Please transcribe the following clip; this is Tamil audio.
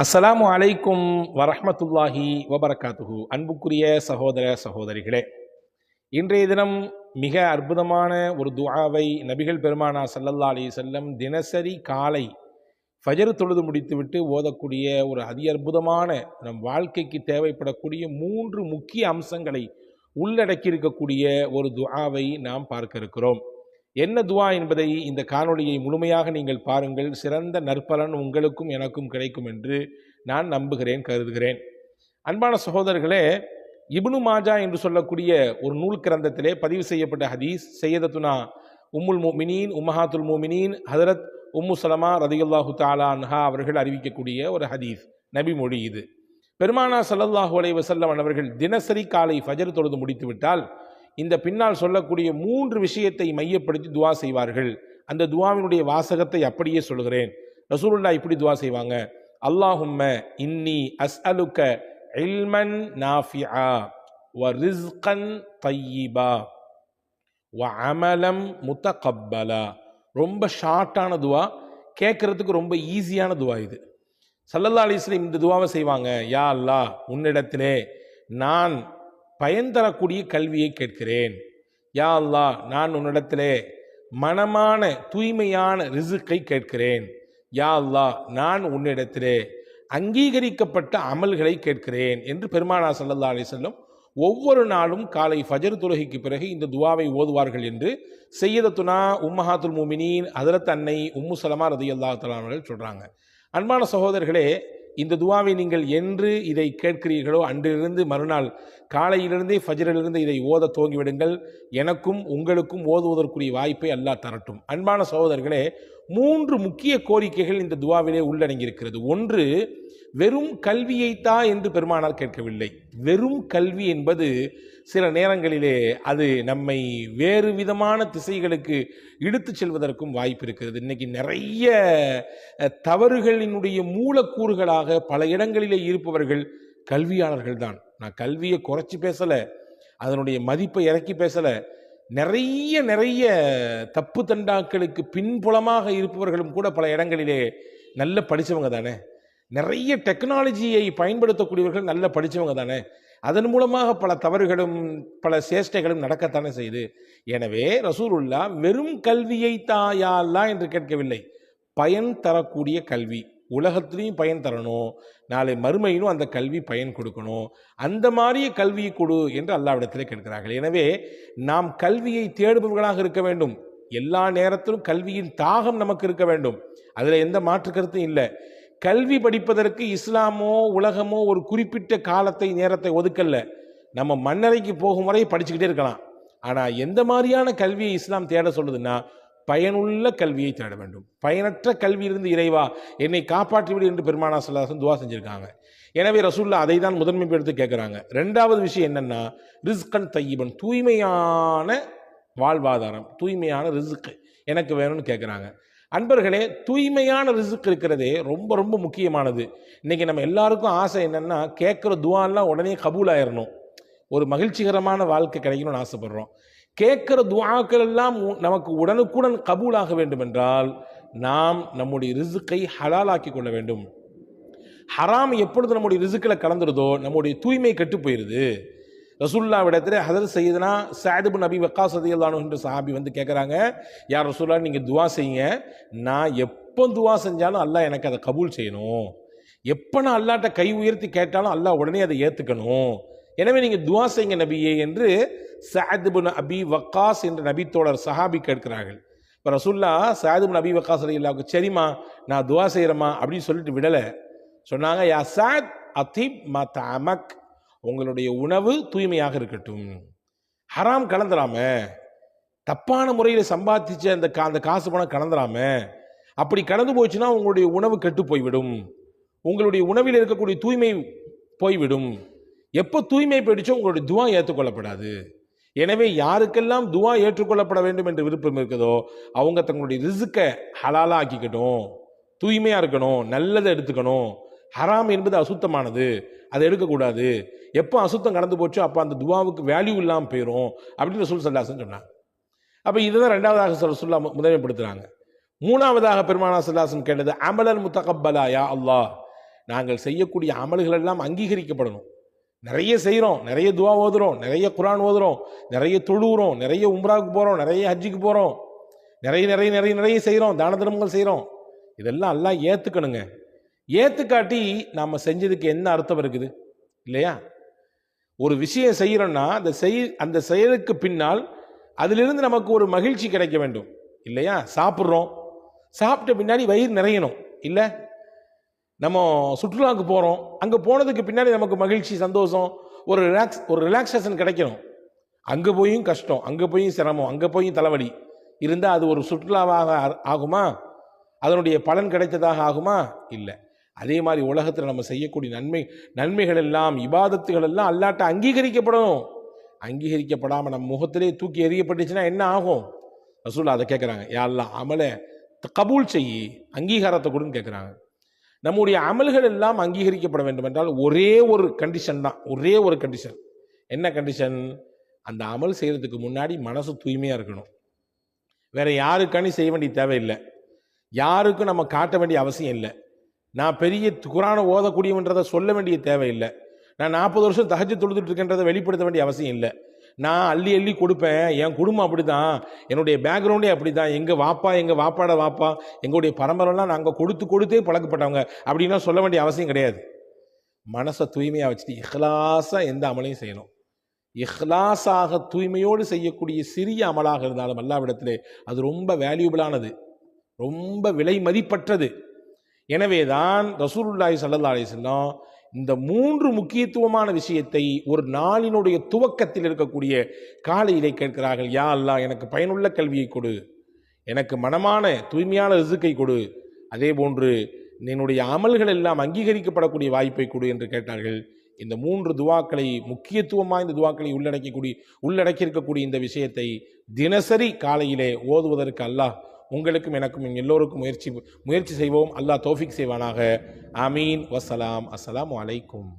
அஸ்ஸலாமு அலைக்கும் வரஹ்மத்துல்லாஹி வபரகாத்துஹு. அன்புக்குரிய சகோதர சகோதரிகளே, இன்றைய தினம் மிக அற்புதமான ஒரு துஆவை நபிகள் பெருமானா ஸல்லல்லாஹு அலைஹி வஸல்லம் தினசரி காலை ஃபஜர் தொழுது முடித்துவிட்டு ஓதக்கூடிய ஒரு அதி அற்புதமான நம் வாழ்க்கைக்கு தேவைப்படக்கூடிய 3 முக்கிய அம்சங்களை உள்ளடக்கி இருக்கக்கூடிய ஒரு துஆவை நாம் பார்க்க இருக்கிறோம். என்ன துஆ என்பதை இந்த காணொளியை முழுமையாக நீங்கள் பாருங்கள். சிறந்த நற்பலன் உங்களுக்கும் எனக்கும் கிடைக்கும் என்று நான் நம்புகிறேன், கருதுகிறேன். அன்பான சகோதரர்களே, இப்னு மாஜா என்று சொல்லக்கூடிய ஒரு நூல் கிரந்தத்திலே பதிவு செய்யப்பட்ட ஹதீஸ், சையதத்துனா உம்முல் முஃமினீன் உம்மஹாத்துல் முஃமினீன் ஹதரத் உம்மு சலமா ரதியல்லாஹு தஆலா அன்ஹா அவர்கள் அறிவிக்கக்கூடிய ஒரு ஹதீஸ், நபி மொழி. இது பெருமானா ஸல்லல்லாஹு அலைஹி வஸல்லம் அவர்கள் தினசரி காலை ஃபஜர் தொழுது முடித்து விட்டால் இந்த பின்னால் சொல்லக்கூடிய 3 விஷயத்தை மையப்படுத்தி துஆ செய்வார்கள். அந்த துஆவினுடைய வாசகத்தை அப்படியே சொல்கிறேன். ரசூலுல்லாஹ் இப்படி துஆ செய்வாங்க: அல்லாஹும்ம இன்னி அஸ்அலுக இல்மன் நாஃபிஆ வ ரிஸ்கன் தய்யிபா வ அமலம் முத்தகப்பலா. ரொம்ப ஷார்ட்டான துஆ, கேட்கறதுக்கு ரொம்ப ஈஸியான துஆ இது. ஸல்லல்லாஹு அலைஹி வஸல்லம் இந்த துஆவை செய்வாங்க: யா அல்லாஹ், உன்னிடத்திலே நான் பயன் தரக்கூடிய கல்வியை கேட்கிறேன். யா அல்லாஹ், நான் உன்னிடத்திலே மனமான தூய்மையான ரிசுக்கை கேட்கிறேன். யா அல்லாஹ், நான் உன்னிடத்திலே அங்கீகரிக்கப்பட்ட அமல்களை கேட்கிறேன் என்று பெருமானார் ஸல்லல்லாஹு அலைஹி வஸல்லம் ஒவ்வொரு நாளும் காலை ஃபஜர் தொழுகைக்கு பிறகு இந்த துஆவை ஓதுவார்கள் என்று சையதத்துனா உம்மஹாத்துல் முஃமினீன் ஹதரத் அன்னை உம்மு சலமா ரதியல்லாஹு தஆலா அவர்கள் சொல்றாங்க. அன்பான சகோதரர்களே, இந்த துஆவை நீங்கள் என்று இதை கேட்கிறீர்களோ அன்றிலிருந்து மறுநாள் காலையிலிருந்தே ஃபஜரிலிருந்து இதை ஓத துவங்கிவிடுங்கள். எனக்கும் உங்களுக்கும் ஓதுவதற்குரிய வாய்ப்பை அல்லாஹ் தரட்டும். அன்பான சகோதரர்களே, 3 முக்கிய கோரிக்கைகள் இந்த துஆவிலே உள்ளடங்கியிருக்கிறது. ஒன்று, வெறும் கல்வியைத்தா என்று பெருமானார் கேட்கவில்லை. வெறும் கல்வி என்பது சில நேரங்களிலே அது நம்மை வேறு விதமான திசைகளுக்கு இழுத்து செல்வதற்கும் வாய்ப்பு இருக்கிறது. இன்னைக்கு நிறைய தவறுகளினுடைய மூலக்கூறுகளாக பல இடங்களிலே இருப்பவர்கள் கல்வியாளர்கள் தான். நான் கல்வியை குறைச்சி பேசலை, அதனுடைய மதிப்பை இறக்கி பேசலை. நிறைய தப்பு தண்டாக்களுக்கு பின்புலமாக இருப்பவர்களும் கூட பல இடங்களிலே நல்ல படித்தவங்க தானே. நிறைய டெக்னாலஜியை பயன்படுத்தக்கூடியவர்கள் நல்ல படித்தவங்க தானே. அதன் மூலமாக பல தவறுகளும் பல சேஷ்டைகளும் நடக்கத்தானே செய்யுது. எனவே ரசூலுல்லாஹ் வெறும் கல்வியை யா அல்லாஹ் என்று கேட்கவில்லை, பயன் தரக்கூடிய கல்வி. உலகத்திலையும் பயன் தரணும், நாளை மறுமையிலும் அந்த கல்வி பயன் கொடுக்கணும். அந்த மாதிரியே கல்வியை கொடு என்று அல்லாஹ்விடத்திலே கேட்கிறார்கள். எனவே நாம் கல்வியை தேடுபவர்களாக இருக்க வேண்டும். எல்லா நேரத்திலும் கல்வியின் தாகம் நமக்கு இருக்க வேண்டும். அதில் எந்த மாற்று கருத்தும் இல்லை. கல்வி படிப்பதற்கு இஸ்லாமோ உலகமோ ஒரு குறிப்பிட்ட காலத்தை நேரத்தை ஒதுக்கல்ல. நம்ம மண்ணறைக்கு போகும் வரை படிச்சுக்கிட்டே இருக்கலாம். ஆனால் எந்த மாதிரியான கல்வியை இஸ்லாம் தேட சொல்லுதுன்னா, பயனுள்ள கல்வியை தேட வேண்டும். பயனற்ற கல்வியிலிருந்து இறைவா என்னை காப்பாற்றிவிடு என்று பெருமானார் ஸல்லல்லாஹு அலைஹி வஸல்லம் துஆ செஞ்சிருக்காங்க. எனவே ரசூலுல்லாஹ் அதை தான் முதன்மைப்படுத்தி கேட்குறாங்க. 2வது விஷயம் என்னன்னா, ரிஸ்கன் தய்யிபன், தூய்மையான வாழ்வாதாரம், தூய்மையான ரிஸ்க் எனக்கு வேணும்னு கேட்குறாங்க. அன்பர்களே, தூய்மையான ரிஸ்க் இருக்கிறதே ரொம்ப ரொம்ப முக்கியமானது. இன்றைக்கி நம்ம எல்லாருக்கும் ஆசை என்னென்னா, கேட்குற துஆலாம் உடனே கபூல் ஆயிடணும், ஒரு மகிழ்ச்சிகரமான வாழ்க்கை கிடைக்கணும்னு ஆசைப்படுறோம். கேட்குற துஆக்கள் எல்லாம் நமக்கு உடனுக்குடன் கபூலாக வேண்டும் என்றால் நாம் நம்முடைய ரிஸ்க்கை ஹலாலாக்கி கொள்ள வேண்டும். ஹராம் எப்பொழுது நம்முடைய ரிஸ்க்கில் கலந்துருதோ நம்முடைய தூய்மை கெட்டு போயிடுது. ரசூலுல்லாஹ்விடத்தில் ஹதரத் சையதுனா சஅத் இப்னு அபி வக்காஸ் ரலியல்லாஹு அன்ஹு என்ற சஹாபி வந்து கேட்குறாங்க: யார் ரசூலுல்லாஹ், நீங்கள் துஆ செய்யுங்க, நான் எப்போ துஆ செஞ்சாலும் அல்லாஹ் எனக்கு அதை கபூல் செய்யணும். எப்போ நான் அல்லாஹ்ட்ட கை உயர்த்தி கேட்டாலும் அல்லாஹ் உடனே அதை ஏற்றுக்கணும். எனவே நீங்கள் துஆ செய்யுங்க நபியே என்று சஅத் இப்னு அபி வக்காஸ் என்ற நபித்தோழர் சஹாபி கேட்கிறார்கள். இப்போ ரசூலுல்லாஹ் சஅத் இப்னு அபி வக்காஸ் ரலியல்லாஹு, சரிம்மா நான் துஆ செய்கிறேம்மா அப்படின்னு சொல்லிட்டு விடலை. சொன்னாங்க: யா சஅத் அதிப் மத்அமக், உங்களுடைய உணவு தூய்மையாக இருக்கட்டும், ஹராம் கலந்துடாம, தப்பான முறையில் சம்பாதிச்ச அந்த காசு பணம் கலந்துடாம. அப்படி கலந்து போச்சுன்னா உங்களுடைய உணவு கெட்டு போய்விடும், உங்களுடைய உணவில் இருக்கக்கூடிய தூய்மை போய்விடும். எப்போ தூய்மை போயிடுச்சோ உங்களுடைய துஆ ஏற்றுக்கொள்ளப்படாது. எனவே யாருக்கெல்லாம் துஆ ஏற்றுக்கொள்ளப்பட வேண்டும் என்று விருப்பம் இருக்குதோ அவங்க தங்களுடைய ரிஸ்க்கை ஹலாலா ஆக்கிக்கட்டும், தூய்மையாக இருக்கணும், நல்லதை எடுத்துக்கணும். ஹராம் என்பது அசுத்தமானது, அதை எடுக்கக்கூடாது. எப்போ அசுத்தம் கடந்து போச்சோ அப்போ அந்த துஆவுக்கு வேல்யூ இல்லாமல் போயிடும் அப்படின்னு ரசூல் ஸல்லல்லாஹு அலைஹி வஸல்லம் சொன்னாங்க. அப்போ இதுதான் 2வதாக ரசூலுல்லாஹ் முதன்மைப்படுத்துகிறாங்க. 3வதாக பெருமானார் ஸல்லல்லாஹு அலைஹி வஸல்லம் கேட்டது அமலன் முத்தகப்பலா, யா அல்லாஹ் நாங்கள் செய்யக்கூடிய அமல்கள் எல்லாம் அங்கீகரிக்கப்படணும். நிறைய செய்கிறோம், நிறைய துவா ஓதுறோம், நிறைய குரான் ஓதுறோம், நிறைய தொழுகிறோம், நிறைய உம்ராவுக்கு போகிறோம், நிறைய ஹஜ்ஜுக்கு போகிறோம், நிறைய நிறைய நிறைய நிறைய செய்கிறோம், தான தர்மங்கள் செய்கிறோம். இதெல்லாம் எல்லாம் ஏற்றுக்கணுங்க. ஏற்றுக்காட்டி நாம் செஞ்சதுக்கு என்ன அர்த்தம் இருக்குது இல்லையா? ஒரு விஷயம் செய்கிறோன்னா அந்த செயலுக்கு பின்னால் அதிலிருந்து நமக்கு ஒரு மகிழ்ச்சி கிடைக்க வேண்டும் இல்லையா? சாப்பிட்றோம், சாப்பிட்ட பின்னாடி வயிறு நிறையணும் இல்லை? நம்ம சுற்றுலாவுக்கு போகிறோம், அங்கே போனதுக்கு பின்னாடி நமக்கு மகிழ்ச்சி, சந்தோஷம், ஒரு ரிலாக்ஸேஷன் கிடைக்கணும். அங்கே போயும் கஷ்டம், அங்கே போயும் சிரமம், அங்கே போயும் தலைவலி இருந்தால் அது ஒரு சுற்றுலாவாக ஆகுமா? அதனுடைய பலன் கிடைத்ததாக ஆகுமா? இல்லை. அதே மாதிரி உலகத்தில் நம்ம செய்யக்கூடிய நன்மைகள் எல்லாம், இபாதத்துகள் எல்லாம் அல்லாட்ட அங்கீகரிக்கப்படும். அங்கீகரிக்கப்படாமல் நம்ம முகத்திலே தூக்கி எறியப்பட்டுச்சுன்னா என்ன ஆகும்? ரசூலுல்லாஹ் அதை கேட்குறாங்க, யா அல்லாஹ் அமலை கபூல் செய்யி, அங்கீகாரத்தை கொடுன்னு கேட்குறாங்க. நம்முடைய அமல்கள் எல்லாம் அங்கீகரிக்கப்பட வேண்டும் என்றால் ஒரே ஒரு கண்டிஷன் தான், ஒரே ஒரு கண்டிஷன். என்ன கண்டிஷன்? அந்த அமல் செய்கிறதுக்கு முன்னாடி மனசு தூய்மையாக இருக்கணும். வேற யாருக்கானி செய்ய வேண்டிய தேவையில்லை, யாருக்கும் நம்ம காட்ட வேண்டிய அவசியம் இல்லை. நான் பெரிய குரானை ஓதக்கூடியவன்றதை சொல்ல வேண்டிய தேவையில்லை. நான் 40 வருஷம் தஹஜ்ஜுத் தொழுதுட்டு இருக்கேன்றதை வெளிப்படுத்த வேண்டிய அவசியம் இல்லை. நான் அள்ளி அள்ளி கொடுப்பேன், என் குடும்பம் அப்படி தான், என்னுடைய பேக்ரவுண்டே அப்படி தான், எங்கள் வாப்பா எங்கள் வாப்பாட வாப்பா எங்களுடைய பரம்பரைலாம் நாங்கள் கொடுத்தே பழக்கப்பட்டவங்க அப்படின்னா சொல்ல வேண்டிய அவசியம் கிடையாது. மனசை தூய்மையாக வச்சுட்டு இஹ்லாஸாக எந்த அமலையும் செய்யணும். இஹ்லாஸாக தூய்மையோடு செய்யக்கூடிய சிறிய அமலாக இருந்தாலும் அல்லாஹ்விடத்திலே அது ரொம்ப வேல்யூபிளானது, ரொம்ப விலை மதிப்பற்றது. எனவே தான் ரசூலுல்லாஹி ஸல்லல்லாஹு அலைஹி வஸல்லம் இந்த 3 முக்கியத்துவமான விஷயத்தை ஒரு நாளினுடைய துவக்கத்தில் இருக்கக்கூடிய காலையிலே கேட்கிறார்கள். யா அல்லாஹ் எனக்கு பயனுள்ள கல்வியை கொடு, எனக்கு மனமான தூய்மையான ரிஸ்கை கொடு, அதே போன்று என்னுடைய அமல்கள் எல்லாம் அங்கீகரிக்கப்படக்கூடிய வாய்ப்பை கொடு என்று கேட்டார்கள். இந்த 3 துவாக்களை, முக்கியத்துவமாக இந்த துவாக்களை உள்ளடக்கியிருக்கக்கூடிய இந்த விஷயத்தை தினசரி காலையிலே ஓதுவதற்கு அல்லாஹ் உங்களுக்கும் எனக்கும் எல்லோருக்கும் முயற்சி செய்வோம். அல்லாஹ் தௌஃபீக் செய்வானாக. ஆமீன். வஸ்ஸலாம். அஸ்ஸலாமு அலைக்கும்.